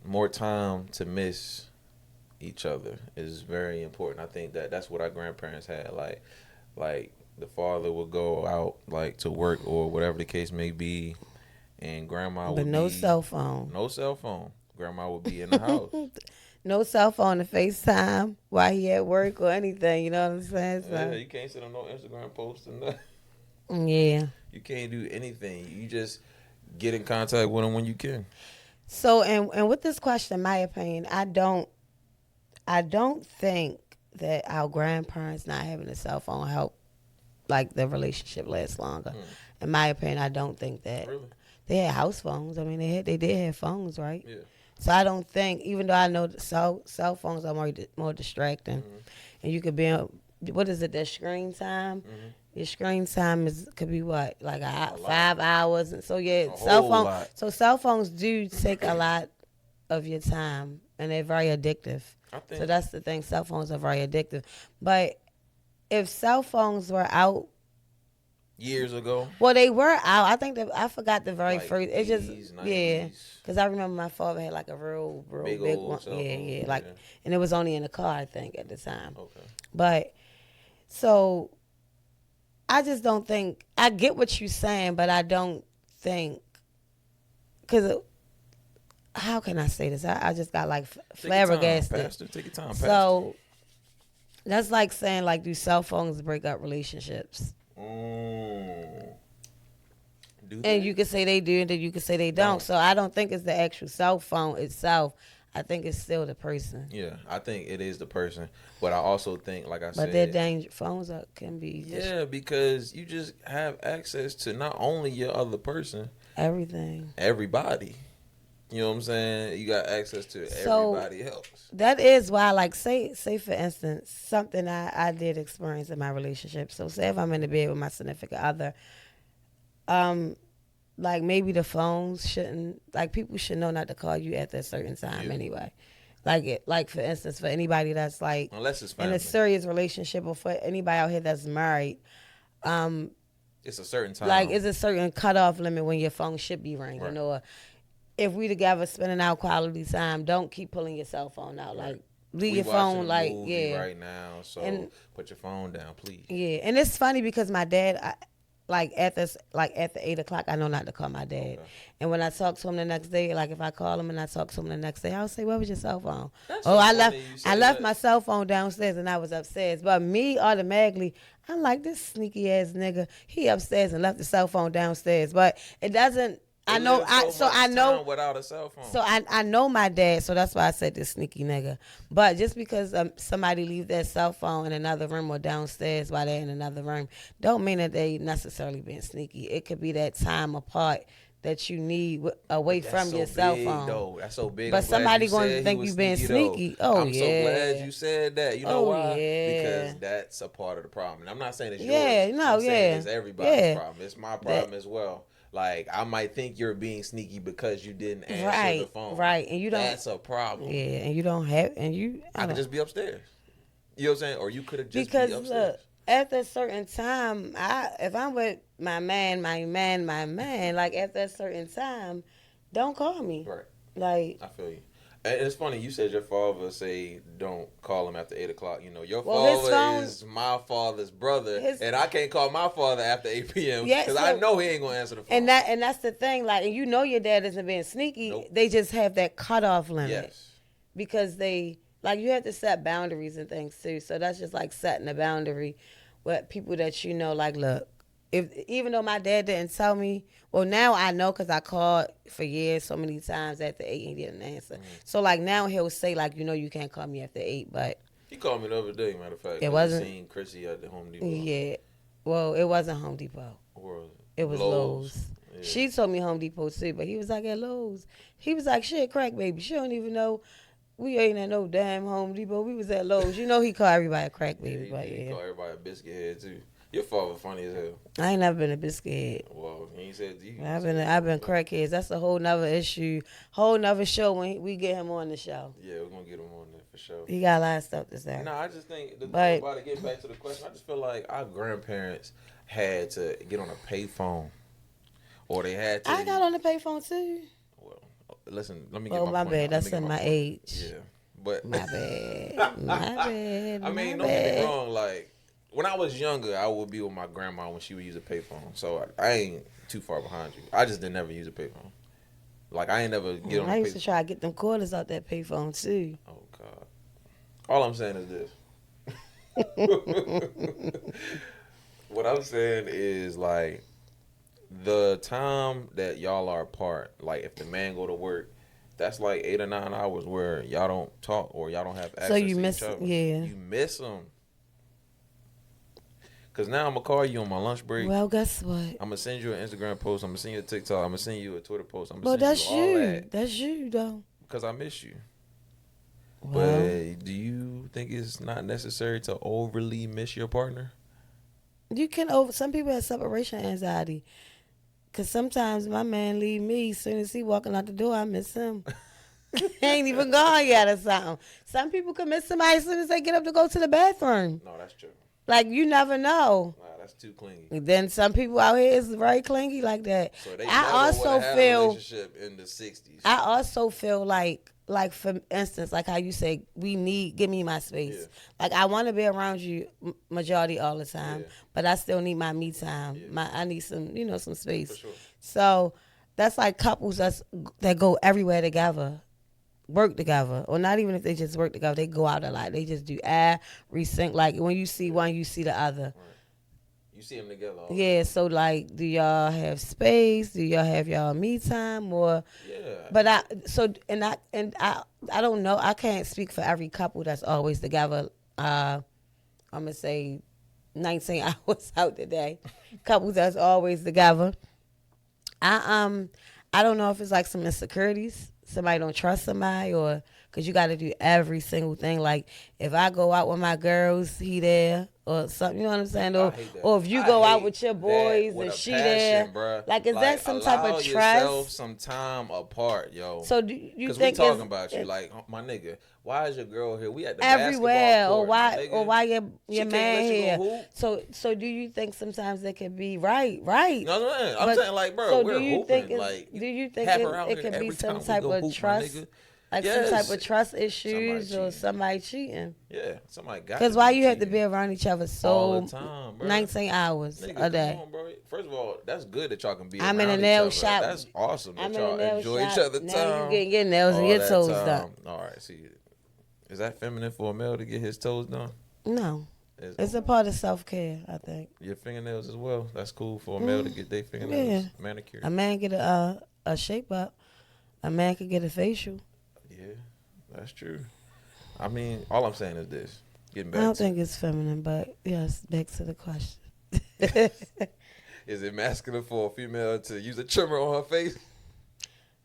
more time to miss each other is very important. I think that that's what our grandparents had. Like the father would go out like to work or whatever the case may be, and grandma would But no be, cell phone. no cell phone. Grandma would be in the house. No cell phone to FaceTime while he at work or anything. You know what I'm saying? Yeah, So, you can't sit on no Instagram post and nothing. yeah. You can't do anything. You just get in contact with them when you can. So, and with this question, my opinion, I don't think that our grandparents not having a cell phone help like the relationship last longer. In my opinion, I don't think that. Really? They had house phones. I mean, they did have phones, right? Yeah. So I don't think, even though I know that cell phones are more distracting, and you could be on, what is it, that screen time? Your screen time could be what, like lot. 5 hours, and so yeah, A cell whole phone. lot. So cell phones do take a lot of your time, and they're very addictive. I think So that's the thing. Cell phones are very addictive. But if cell phones were out, years ago, well, they were out. I think that I forgot the very like first. It just 80s, yeah, 90s, because I remember my father had like a real big big old one. cell Yeah, phone. yeah, like, and it was only in the car, I think, at the time. Okay. But so I just don't think I get what you're saying, but I don't think because how can I say this? I just got like flabbergasted. Pastor, take your time, Pastor. So that's like saying, like, do cell phones break up relationships? Do And you could say they do, and then you could say they don't. So I don't think it's the actual cell phone itself. I think it's still the person. Yeah, I think it is the person, but I also think, like I said, But their danger phones can be because you just have access to not only your other person, everything, everybody. You know what I'm saying? You got access to So, everybody else. That is why, like, say for instance, something I did experience in my relationship. So say if I'm in the bed with my significant other, like maybe the phones shouldn't, like, people should know not to call you at that certain time anyway. Like for instance, for anybody that's like Unless it's in family. a serious relationship, or for anybody out here that's married, It's a certain time. like it's a certain cutoff limit when your phone should be ringing. Right. Or if we together spending our quality time, don't keep pulling your cell phone out. Right. Like leave We your watching phone, a like movie right now, so And- put your phone down, please. yeah. And it's funny because my dad, at the 8:00, I know not to call my dad. Okay. And when I talk to him the next day, like if I call him and I talk to him the next day, I'll say, "Where was your cell phone?" That's Oh, so I funny left. you say I left that. my cell phone downstairs and I was upstairs. But me automatically, I'm like, this sneaky ass nigga. He upstairs and left the cell phone downstairs. But it doesn't. I They know. live I much know. time without a cell phone. So I know my dad, so that's why I said this sneaky nigga. But just because somebody leave their cell phone in another room or downstairs while they're in another room, don't mean that they necessarily being sneaky. It could be that time apart that you need away That's from so your cell big, phone. Though. That's so big. But I'm glad somebody you going said to he think was you being sneaky. sneaky. Oh, I'm so glad you said that. You know why? Yeah. Because that's a part of the problem. And I'm not saying it's Yeah, yours. no, I'm saying it's yeah. everybody's Yeah. problem. It's my problem as well. Like, I might think you're being sneaky because you didn't answer Right, the phone. right. And you don't. That's a problem. Yeah, and you don't have, and you. I could just be upstairs. You know what I'm saying? Or you could have just Because be upstairs. look, at a certain time, if I'm with my man, like after a certain time, don't call me. Right. Like, I feel you. And it's funny, you said your father say don't call him after 8:00. You know, your Well, his father phone- is my father's brother, His- and I can't call my father after 8 p.m. Yeah, because so- I know he ain't gonna answer the phone. and that's the thing. Like, and you know your dad isn't being sneaky. Nope. They just have that cutoff limit Yes. because they like you have to set boundaries and things too. So that's just like setting a boundary with people that you know. Like, look, even though my dad didn't tell me, well, now I know because I called for years so many times after 8 and he didn't answer. So like now he'll say like, you know, you can't call me after 8, but He called me the other day, matter of fact. It I wasn't- seen Chrissy at the Home Depot. yeah, well, it wasn't Home Depot. Where was It was Lowe's. Yeah. She told me Home Depot too, but he was like at Lowe's. He was like, shit, crack baby. She don't even know we ain't at no damn Home Depot. We was at Lowe's. You know he called everybody a crack Yeah, baby, he, but he yeah. called everybody a biscuit head too. Your father funny as hell. I ain't never been a biscuit head. Well, he said you. I've been crackheads. That's a whole nother issue, whole nother show when we get him on the show. Yeah, we're gonna get him on there for sure. He got a lot of stuff to say. No, I just think the But- thing about it, get back to the question, I just feel like our grandparents had to get on a payphone. Or they had to. I got on the payphone too. Well, listen, let me get Oh, my point bad. out. That's Let me in get my point. age. Yeah. But My bad. My bad. I mean, my don't get me bad. wrong, like when I was younger, I would be with my grandma when she would use a payphone. So I ain't too far behind you. I just didn't never use a payphone. Like I ain't never get on I a used to payphone. try to get them quarters out that payphone too. Oh God. All I'm saying is this. What I'm saying is like the time that y'all are apart, like if the man go to work, that's like 8 or 9 hours where y'all don't talk or y'all don't have access you to miss- each other. yeah. You miss them. Cause now I'm gonna call you on my lunch break. Well, guess what? I'm gonna send you an Instagram post. I'm gonna send you a TikTok. I'm gonna send you a Twitter post. I'm Well, gonna that's send you all you. that That's you, though. because I miss you. Well, But do you think it's not necessary to overly miss your partner? You can over. Some people have separation anxiety. Cause sometimes my man leave me. As soon as he walking out the door, I miss him. He ain't even gone yet or something. Some people can miss somebody as soon as they get up to go to the bathroom. No, that's true. Like you never know. Nah, that's too clingy. And then some people out here is very clingy like that. So they I never also would've had a feel. relationship in the 60s. I also feel like for instance, like how you say, give me my space. Yeah. Like I want to be around you majority all the time, Yeah. but I still need my me time. Yeah. I need some space. For sure. So that's like couples that go everywhere together, work together, or not even if they just work together, they go out a lot. They just do resync. Like when you see one, you see the other. Right. You see them together all the Yeah, time. so like, do y'all have space? Do y'all have y'all me time? Or, Yeah. but I don't know. I can't speak for every couple that's always together. I'm gonna say 19 hours out today. Couples that's always together. I don't know if it's like some insecurities. Somebody don't trust somebody, or because you got to do every single thing. Like if I go out with my girls, he there or something. You know what I'm saying? I hate that. Or if you I go out hate with your that boys with and a she passion, there, bruh. like is that some type allow of yourself trust? some time apart, yo. So do you Because we think talking it's about you, like my nigga. Why is your girl here? We at the everywhere, basketball or court, my nigga. why She your can't man let you here? go hoop? So do you think sometimes it could be right? You know what I'm saying? I'm But- saying like, bro, so we're do you hooping. think Like, do you think have her out it here could be every some time we type go of hoop, my trust, nigga. like some type Yes. of trust issues or cheating. somebody cheating? Yeah, somebody got. Because why you have to be around each other all the so time, bro. 19 hours Nigga, a come day? on, bro. First of all, that's good that y'all can be I'm around in a each nail other. shop. That's awesome that I'm in a y'all nail enjoy each shop. other Now time. you getting your nails and all your that toes time. done. All right, see, is that feminine for a male to get his toes done? No, it's a part of self-care, I think. Your fingernails as well. That's cool for a male to get their fingernails Yeah. manicured. A man get a shape up. A man could get a facial. Yeah, that's true. I mean, all I'm saying is this. Getting I back don't to, think it's feminine, but yes, back to the question. is it masculine for a female to use a trimmer on her face?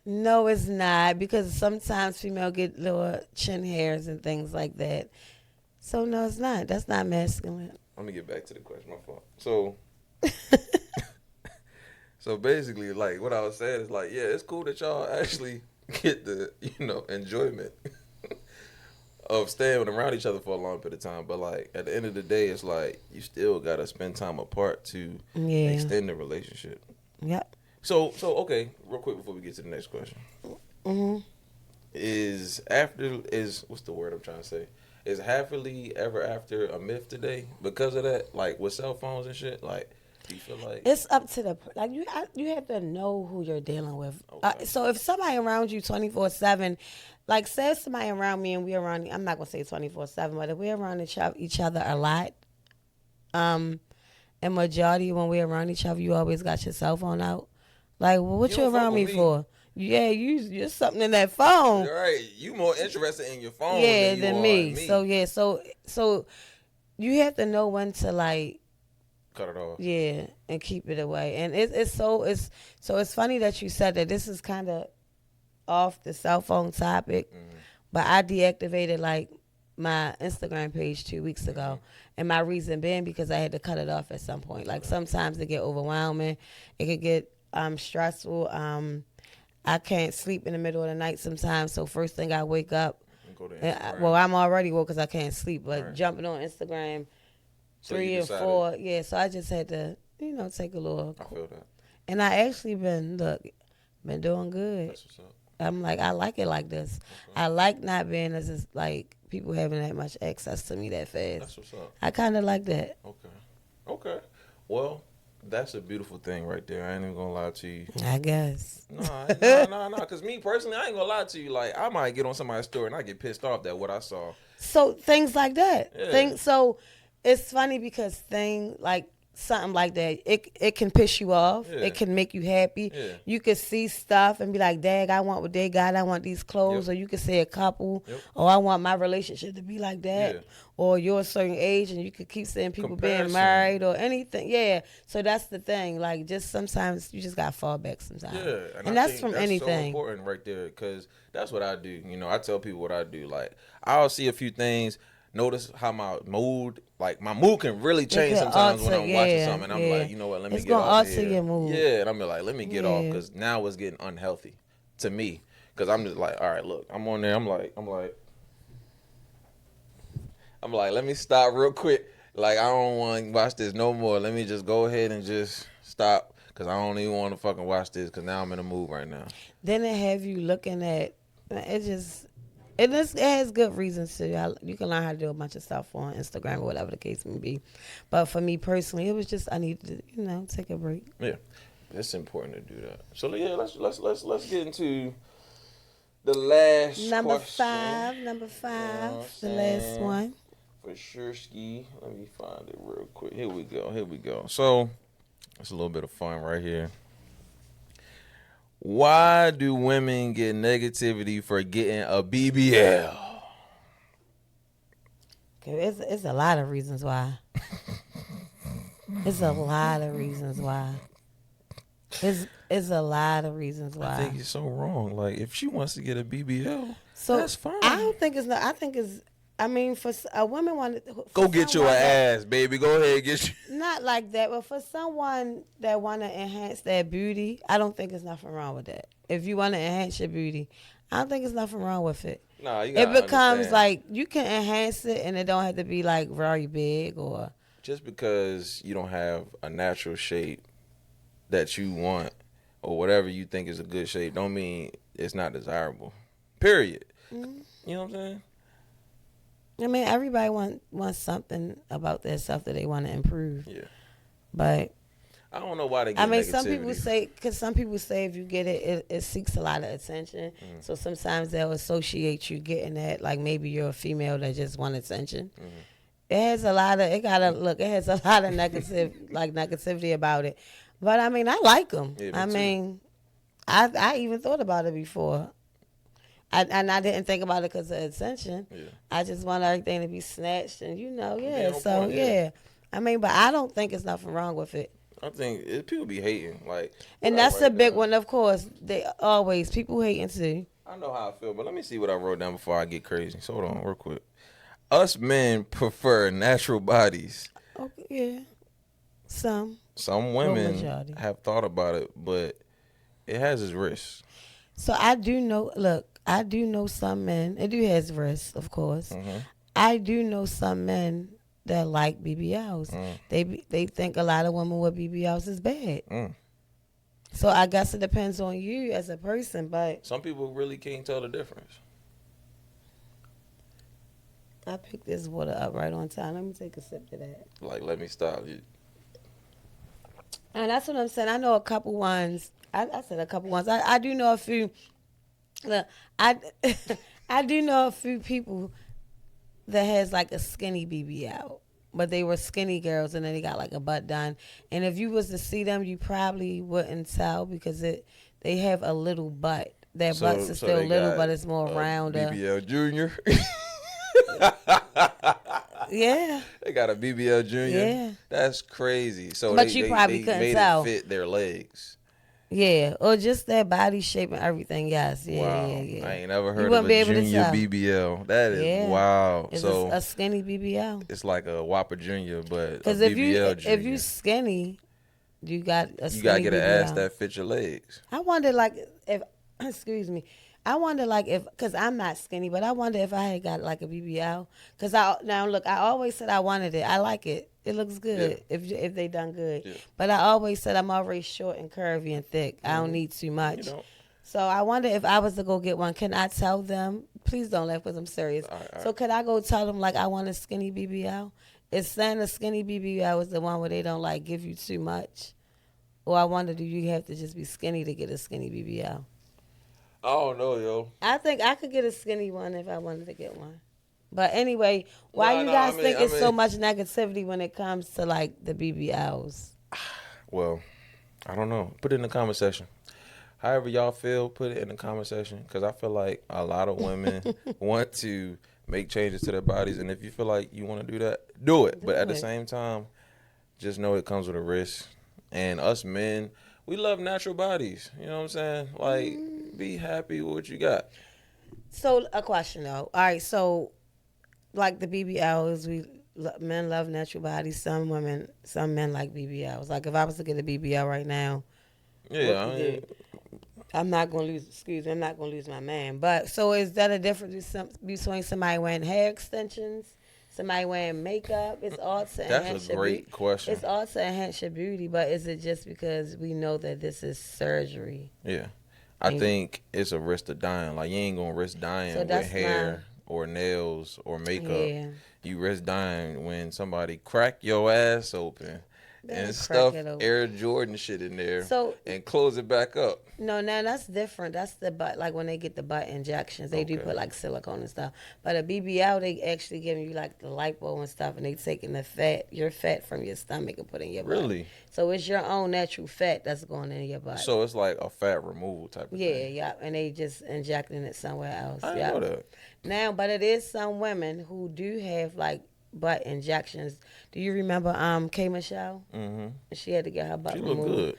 No, it's not, because sometimes female get little chin hairs and things like that. So no, it's not. That's not masculine. Let me get back to the question. My fault. So, so basically, like what I was saying is like, yeah, it's cool that y'all actually get the enjoyment of staying around each other for a long period of time. But like at the end of the day, it's like you still gotta spend time apart to Yeah. extend the relationship. Yep. So okay, real quick before we get to the next question, Mhm. is what's the word I'm trying to say? Is happily ever after a myth today because of that? Like with cell phones and shit. Like, do you feel like It's up to you have to know who you're dealing with. Okay. So if somebody around you 24/7, like say somebody around me and we around, I'm not gonna say 24/7, but if we're around each other a lot, and majority when we're around each other, you always got your cell phone out. Like, well, what You you don't fuck around me with me. for? Yeah, you're something in that phone. right? You more interested in your phone Yeah, than you than are me. in me. So yeah, so you have to know when to like. Cut it off. Yeah, and keep it away. And it's funny that you said that. This is kind of off the cell phone topic, but I deactivated like my Instagram page 2 weeks ago, and my reason being because I had to cut it off at some point. Like sometimes it get overwhelming, it could get stressful. I can't sleep in the middle of the night sometimes, so first thing I wake up. And go to And Instagram. well, I'm already woke because I can't sleep, but Right. jumping on Instagram. So 3 you and decided- 4, yeah. So I just had to, take a little. I feel that. And I actually been doing good. That's what's up. I'm like, I like it like this. Okay. I like not being as just, like people having that much access to me that fast. That's what's up. I kind of like that. Okay. Well, that's a beautiful thing right there. I ain't even gonna lie to you. I guess. No. Because me personally, I ain't gonna lie to you. Like, I might get on somebody's story and I get pissed off that what I saw. So things like that. Yeah. So it's funny because something like that, it can piss you off. Yeah. It can make you happy. Yeah. You could see stuff and be like, "Dag, I want what they got. I want these clothes." Yep. Or you could say a couple, Yep. or I want my relationship to be like that. Yeah. Or you're a certain age and you could keep saying people Comparison. being married or anything. Yeah. So that's the thing. Like, just sometimes you just got to fall back sometimes. Yeah, And I that's think from that's so anything. important right there because that's what I do. I tell people what I do. Like, I'll see a few things notice how my mood, like my mood can really change can sometimes when alter, I'm watching yeah, something. And I'm yeah. like, you know what? Let me It's get gonna off of alter here. your mood. Yeah, and I'm like, let me get off Yeah. because now it's getting unhealthy to me. Because I'm just like, all right, look, I'm on there. I'm like, let me stop real quick. Like, I don't want to watch this no more. Let me just go ahead and just stop because I don't even want to fucking watch this because now I'm in a mood right now. Then it have you looking at it has good reasons to. You can learn how to do a bunch of stuff on Instagram or whatever the case may be. But for me personally, it was just I needed to, take a break. Yeah, it's important to do that. So yeah, let's get into the last Number question. five, what the I'm last saying? one. For sure, ski. Let me find it real quick. Here we go. So it's a little bit of fun right here. Why do women get negativity for getting a BBL? Okay, it's a lot of reasons why. It's a lot of reasons why. It's a lot of reasons why. I think it's so wrong. Like, if she wants to get a BBL, So that's fine. I don't think it's not. I think it's. I mean, for a woman want to Go get your ass, baby. Go ahead and get you. Not like that, but for someone that want to enhance their beauty, I don't think there's nothing wrong with that. If you want to enhance your beauty, I don't think there's nothing wrong with it. Nah, you gotta It becomes understand. like you can enhance it, and it don't have to be like very big or. Just because you don't have a natural shape that you want or whatever you think is a good shape, don't mean it's not desirable. Period. Mm-hmm. You know what I'm saying? I mean, everybody wants something about their stuff that they want to improve. Yeah. But I don't know why they get I mean, negativity. some people say if you get it seeks a lot of attention. Mm-hmm. So sometimes they'll associate you getting that, like maybe you're a female that just want attention. Mm-hmm. It has a lot of it has a lot of negativity about it. But I mean, I like them. Yeah, me I too. mean, I even thought about it before. And I didn't think about it because of attention. Yeah. I just want everything to be snatched and Yeah, no so point, yeah. yeah. I mean, but I don't think there's nothing wrong with it. I think people be hating. Like, And what I that's a write big down. one, of course. People hating too. I know how I feel, but let me see what I wrote down before I get crazy. So hold on real quick. Us men prefer natural bodies. Okay, yeah. Some Women majority. have thought about it, but it has its risks. So I do know some men. It do has risks, of course. Mm-hmm. I do know some men that like BBLs. They think a lot of women with BBLs is bad. So I guess it depends on you as a person, but Some people really can't tell the difference. I picked this water up right on time. Let me take a sip of that. Like, let me stop you. And that's what I'm saying. I know a couple ones. I said a couple ones. I do know a few. Look, I do know a few people that has like a skinny BBL, but they were skinny girls and then they got like a butt done. And if you was to see them, you probably wouldn't tell because they have a little butt. Their butts are still they little, got but it's more rounder. BBL Junior. Yeah. They got a BBL Junior. Yeah. That's crazy. So But they, you they, probably they couldn't made tell. it fit their legs. Yeah, or just their body shape and everything. Yes, yeah, Wow. yeah. I ain't never You heard of wouldn't a be able to Junior tell. BBL. That is Yeah. wow. It's So a skinny BBL. it's like a Whopper Junior, but a Because BBL Junior. if you skinny, you got a skinny You gotta get an BBL. ass that fits your legs. I wonder, like, if excuse me, I wonder, like, if because I'm not skinny, but I wonder if I had got like a BBL. Because I always said I wanted it. I like it. It looks good if they done good. Yeah. But I always said I'm already short and curvy and thick. I don't need too much. You know. So I wonder if I was to go get one, can I tell them? Please don't laugh because I'm serious. All right. So could I go tell them like I want a skinny BBL? Is saying a skinny BBL is the one where they don't like give you too much? Or I wonder, do you have to just be skinny to get a skinny BBL? I don't know, yo. I think I could get a skinny one if I wanted to get one. But anyway, why you No, guys I mean- think I it's so mean- much negativity when it comes to like the BBLs? Well, I don't know. Put it in the comment section. However y'all feel, put it in the comment section. Because I feel like a lot of women want to make changes to their bodies. And if you feel like you want to do that, do it. But at the it. same time, just know it comes with a risk. And us men, we love natural bodies. You know what I'm saying? Like, be happy with what you got. So a question though. All right, so like the BBLs. Men love natural bodies. Some men like BBLs. Like if I was to get a BBL right now, Yeah, I what mean, I'm not gonna lose. Excuse me, I'm not gonna lose my man. But so is that a difference between somebody wearing hair extensions, somebody wearing makeup? It's all to that's enhance a your beauty. great question. It's all to enhance your beauty. But is it just because we know that this is surgery? Yeah, I think it's a risk of dying. Like you ain't gonna risk dying So with that's hair or nails or makeup. Yeah. You risk dying when somebody crack your ass open They and crack stuff it open. Air Jordan shit in there So and close it back up. no, now that's different. That's the butt. Like when they get the butt injections, they do Okay. put like silicone and stuff. But a BBL, they actually giving you like the lipo and stuff, and they taking the fat, your fat from your stomach and putting in your butt. Really? So it's your own natural fat that's going in your butt. So it's like a fat removal type of yeah, thing. yeah, and they just injecting it somewhere else. I yeah. didn't know that. Now, but it is some women who do have like butt injections. Do you remember K Michelle? Mm-hmm. She had to get her butt She removed. look good.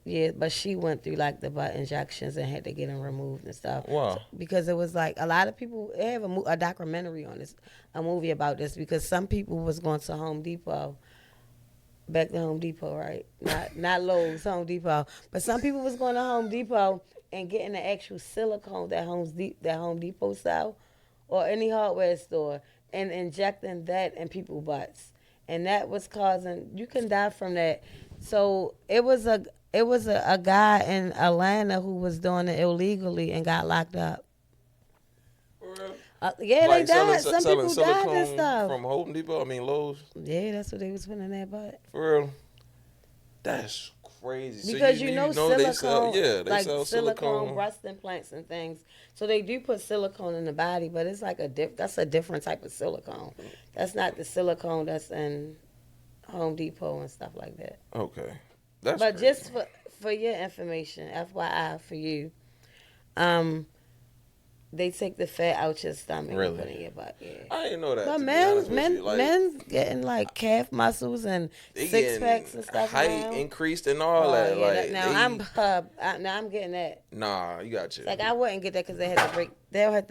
Yeah, but she went through like the butt injections and had to get them removed and stuff. Wow. Because it was like a lot of people they have a documentary on this, a movie about this. Because some people was going to Home Depot, back to Home Depot, right? Not Lowe's, Home Depot. But some people was going to Home Depot and getting the actual silicone that Home Depot sell, or any hardware store, and injecting that in people's butts, and that was causing you can die from that. So it was a guy in Atlanta who was doing it illegally and got locked up. Yeah, Like they died. selling Some people died and silicone stuff. from Home Depot. I mean Lowe's. Yeah, that's what they was putting in their butt. For real. That's crazy. Because so you know they silicone, sell, they like sell silicone breast implants and things. So they do put silicone in the body, but it's like that's a different type of silicone. That's not the silicone that's in Home Depot and stuff like that. Okay. That's But crazy. just for your information, FYI for you, they take the fat out your stomach Really? and put it in your butt. Yeah. I didn't know that. But to be honest with you. Like, men's getting like calf muscles and they 6 packs getting and stuff height now. increased and all Oh, that. yeah, Like now I'm getting that. nah, you got you. Like I wouldn't get that because they had to break. They'll have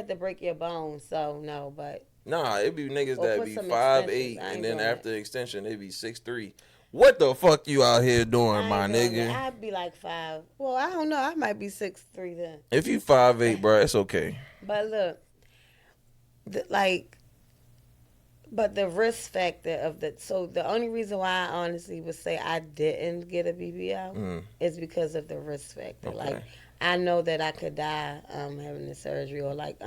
to break your bones. So no, but Nah, it be niggas Or that put be some 5'8", extensions. I ain't and then doing after extension they be 6'3". What the fuck you out here doing, I my ain't doing nigga? that. I'd be like 5. Well, I don't know. I might be 6'3" then. If you 5'8", bro, it's okay. But look, but the risk factor of so the only reason why I honestly would say I didn't get a BBL is because of the risk factor. Okay. Like I know that I could die having the surgery, or like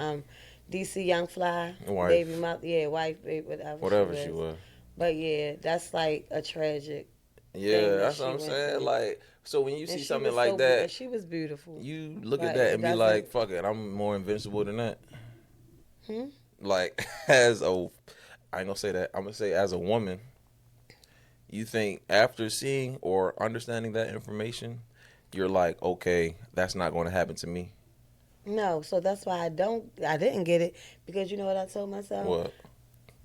DC Young Fly, Wife. baby mother, wife, baby, Whatever she was. But yeah, that's like a tragic. Yeah, thing that that's she what I'm went saying. through. Like, so when you And see she something was like so that, and she was beautiful. you look But at that it and be doesn't- like, fuck it, I'm more invincible than that. Hmm? Like, I ain't gonna say that. I'm gonna say as a woman, you think after seeing or understanding that information, you're like, okay, that's not going to happen to me. No, so that's why I didn't get it, because you know what I told myself? What?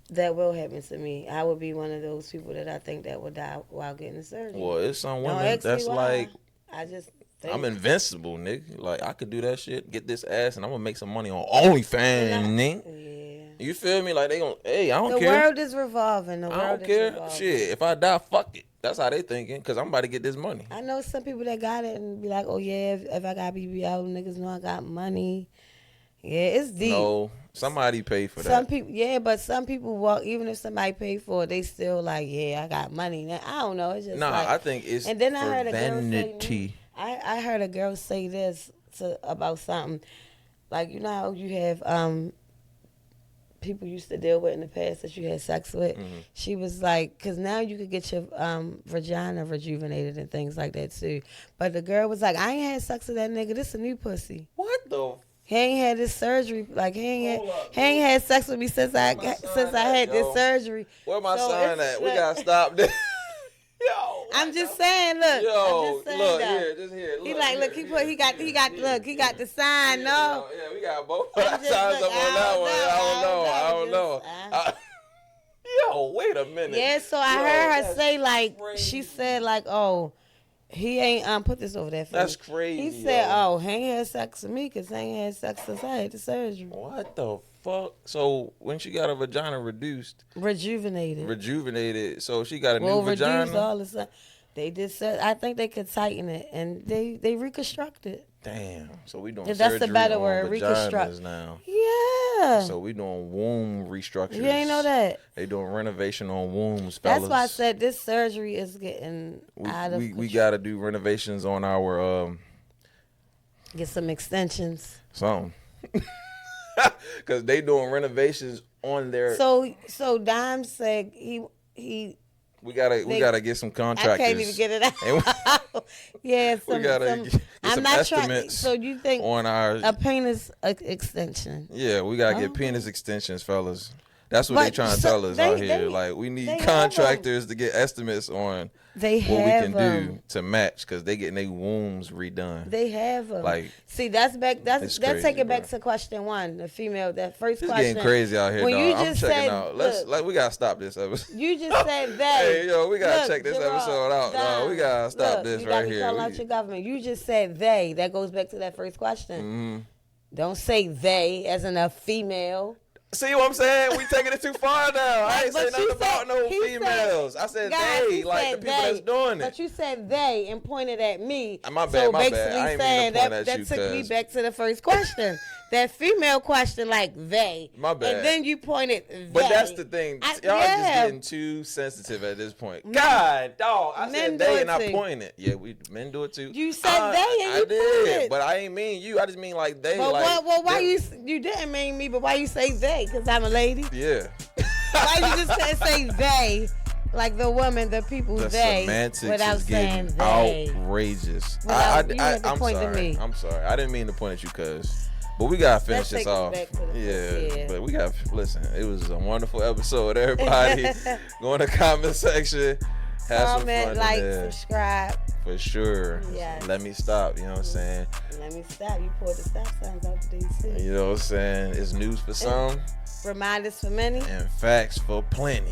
That will happen to me. I would be one of those people that I think that will die while getting the surgery. Well, it's some Don't women ask me that's why. like, I just think. I'm invincible, nigga. Like, I could do that shit, get this ass, and I'm gonna make some money on OnlyFans, nigga. Yeah. You feel me? Like, they gonna, hey, I don't The care. world is revolving. The world I don't is care. revolving. Shit, if I die, fuck it. That's how they thinking, because I'm about to get this money. I know some people that got it and be like, oh yeah, if I got BBL, niggas know I got money. Yeah, it's deep. No, somebody pay for Some that. people, yeah, but some people walk. Even if somebody pay for it, they still like, yeah, I got money. Now, I don't know. It's just Nah, like, I think it's and then I for heard a girl vanity. say, I heard a girl say this about something, like you know how you have people used to deal with in the past that you had sex with. Mm-hmm. She was like, because now you could get your vagina rejuvenated and things like that too. But the girl was like, I ain't had sex with that nigga. This a new pussy. What the? He ain't had this surgery. Like he ain't Hold up, had sex with me since I Where my sign since I at, had yo? this surgery. Where my So sign it's at? We like- gotta stop this. Yo, I'm just saying, look. Yo, I'm just saying look though. here, just here. He Look, like, look, here, he got the sign. Yeah, No, yeah, we got both I'm of our just signs like, up on that one. I don't know. just, Yo, wait a minute. yeah. So I Yo, heard her that's say like, crazy. she said like, oh, he ain't put this over there for That's me. crazy. He said, yo. oh, he ain't had sex with me because he ain't had sex since I had the surgery. What the fuck? So when she got her vagina rejuvenated, so she got a new vagina. Reduced all the time. They just said, I think they could tighten it, and they reconstructed. Damn. So we doing If that's surgery the better on word, vaginas reconstruct. now. Yeah. So we doing womb restructures. You ain't know that. They doing renovation on wombs, fellas. That's why I said this surgery is getting out of control. We got to do renovations on our Get some extensions. something. Cause they doing renovations on their. So Dime said he. We gotta get some contractors. I can't even get it out. Yeah, we gotta get I'm some not estimates. So you think on our a penis extension? Yeah, we gotta get penis extensions, fellas. That's what they trying to tell us out here. Like we need contractors to get estimates on what we can do to match, because they getting their wombs redone. They have them. Like, see, that's crazy, take it back bro. to question one. The female, that first It's question. getting crazy out here, when dog. you I'm just checking said, out. Look, We gotta stop this episode. You just said they. Hey, yo, we gotta Look, check this Gerard, episode out. Dime, We gotta stop look, this you right gotta be here. calling out your government. You just said they. That goes back to that first question. Mm-hmm. Don't say they as in a female. See what I'm saying? We taking it too far now. I ain't But saying nothing you about said- no he said- females. I said Guys, they, he like the said people that's doing it. But you said they and pointed at me. My bad, So my bad. basically I ain't mean to saying point that, at that you, took me cuz. back to the first question. That female question, like they. My bad. And then you pointed they. But that's the thing. Y'all just getting too sensitive at this point. God, dog. I Men said do they it and I too. pointed. Yeah, men do it too. You said they and I you did, pointed. but I ain't mean you. I just mean like they. But like, why them- you didn't mean me, but why you say they? Because I'm a lady. Yeah. Why you just say they? Like the woman, the people, The they. semantics without is saying getting they. outrageous. Without- you had to I'm point to sorry. me. I'm sorry. I didn't mean to point at you, cuz. But we gotta finish Let's this take us off. back to the- yeah. But we got listen. It was a wonderful episode. Everybody, go in the comment section. Have some Comment, fun like, in there. subscribe. For sure. Yes. Let me stop. You know what I'm saying? Let me stop. You pulled the stop signs out the DC. You know what I'm saying? It's news for some Reminders for many. and facts for plenty.